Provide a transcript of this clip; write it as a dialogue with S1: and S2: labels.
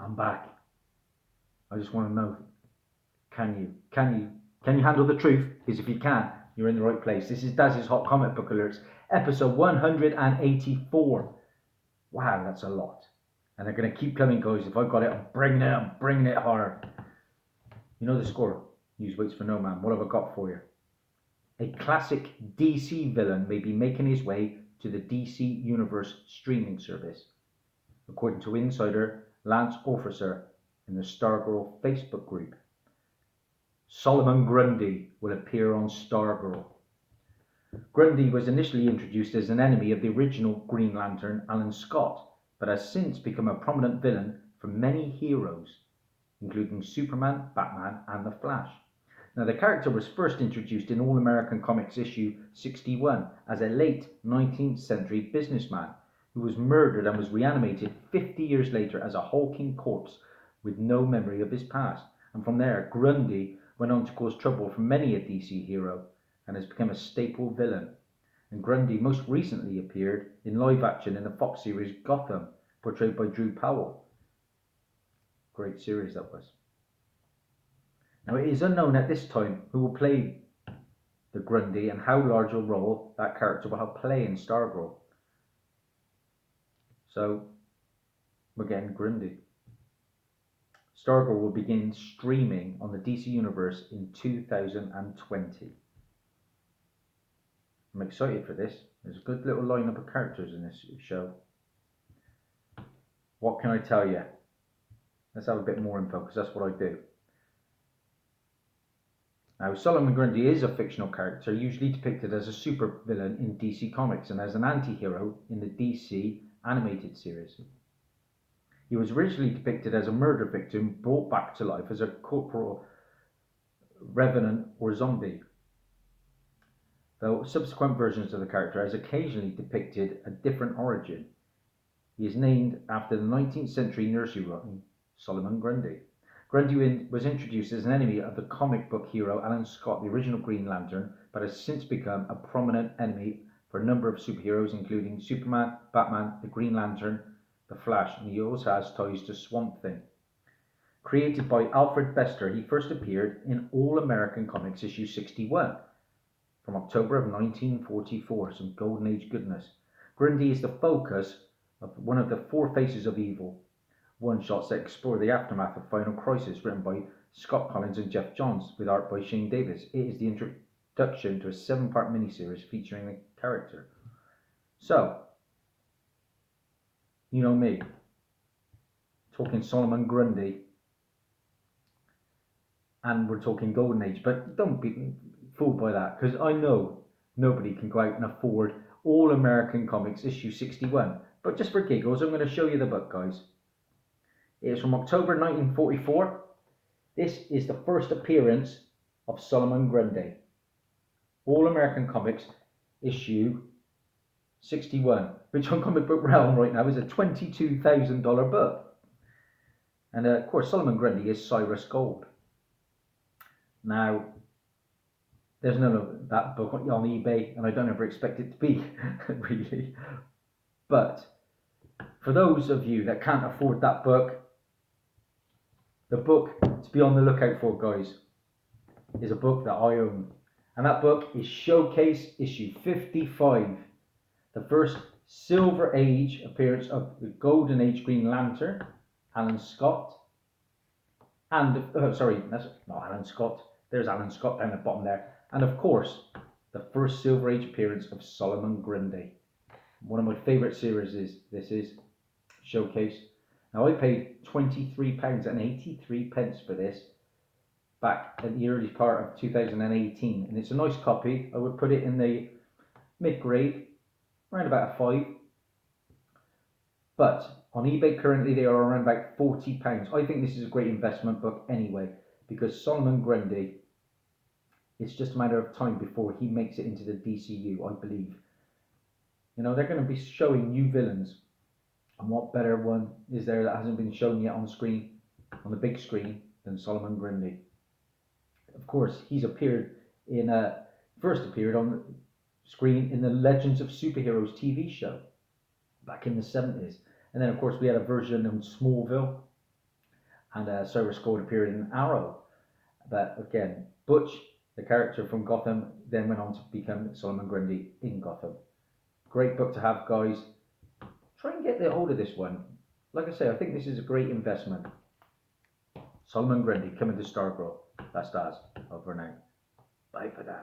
S1: I'm back. I just want to know, can you handle the truth? Because if you can, you're in the right place. This is Dazzie's Hot Comic Book Alerts, episode 184. Wow, that's a lot. And they're going to keep coming, guys. If I've got it, I'm bringing it hard. You know the score. News waits for no man. What have I got for you? A classic DC villain may be making his way to the DC Universe streaming service, according to insider Lance Officer in the Stargirl Facebook group. Solomon Grundy will appear on Stargirl. Grundy was initially introduced as an enemy of the original Green Lantern, Alan Scott, but has since become a prominent villain for many heroes, including Superman, Batman, and The Flash. Now, the character was first introduced in All American Comics issue 61 as a late 19th century businessman who was murdered and was reanimated 50 years later as a hulking corpse with no memory of his past. And from there, Grundy went on to cause trouble for many a DC hero and has become a staple villain. And Grundy most recently appeared in live action in the Fox series Gotham, portrayed by Drew Powell. Great series that was. Now, it is unknown at this time who will play the Grundy and how large a role that character will have play in Stargirl. So, we're getting Grundy. Stargirl will begin streaming on the DC Universe in 2020. I'm excited for this. There's a good little lineup of characters in this show. What can I tell you? Let's have a bit more info, because that's what I do. Now, Solomon Grundy is a fictional character, usually depicted as a supervillain in DC Comics and as an anti-hero in the DC animated series. He was originally depicted as a murder victim brought back to life as a corporal revenant or zombie, though subsequent versions of the character has occasionally depicted a different origin. He is named after the 19th century nursery rhyme Solomon Grundy. Grundy was introduced as an enemy of the comic book hero Alan Scott, the original Green Lantern, but has since become a prominent enemy for a number of superheroes, including Superman, Batman, the Green Lantern, the Flash, and he also has ties to Swamp Thing. Created by Alfred Bester, he first appeared in All American Comics issue 61 from October of 1944, some Golden Age goodness. Grundy is the focus of one of the four faces of evil one-shots that explore the aftermath of Final Crisis, written by Scott Collins and Jeff Johns, with art by Shane Davis. It is the introduction to a 7-part miniseries featuring the character. So, you know me, talking Solomon Grundy, and we're talking Golden Age, but don't be fooled by that, because I know nobody can go out and afford All American Comics issue 61. But just for giggles, I'm going to show you the book, guys. It is from October 1944. This is the first appearance of Solomon Grundy. All American Comics issue 61, which on Comic Book Realm right now is a $22,000 book. And of course, Solomon Grundy is Cyrus Gold. Now, there's none of that book on eBay, and I don't ever expect it to be, really. But for those of you that can't afford that book, the book to be on the lookout for, guys, is a book that I own. And that book is Showcase issue 55, the first Silver Age appearance of the Golden Age Green Lantern, Alan Scott. And, that's not Alan Scott. There's Alan Scott down the bottom there. And of course, the first Silver Age appearance of Solomon Grundy. One of my favourite series this is Showcase. Now, I paid £23.83 for this back at the early part of 2018, and it's a nice copy. I would put it in the mid-grade, around about a 5. But on eBay currently they are around about £40. I think this is a great investment book anyway, because Solomon Grundy, it's just a matter of time before he makes it into the DCU, I believe. You know, they're going to be showing new villains. And what better one is there that hasn't been shown yet on screen, on the big screen, than Solomon Grundy? Of course, he's first appeared on screen in the Legends of Superheroes TV show back in the 70s. And then, of course, we had a version on Smallville. and Cyrus Gold appeared in Arrow. But again, Butch, the character from Gotham, then went on to become Solomon Grundy in Gotham. Great book to have, guys. Try and get the hold of this one. Like I say, I think this is a great investment. Solomon Grundy coming to Stargrove. That's Daz. Over now. Bye for now.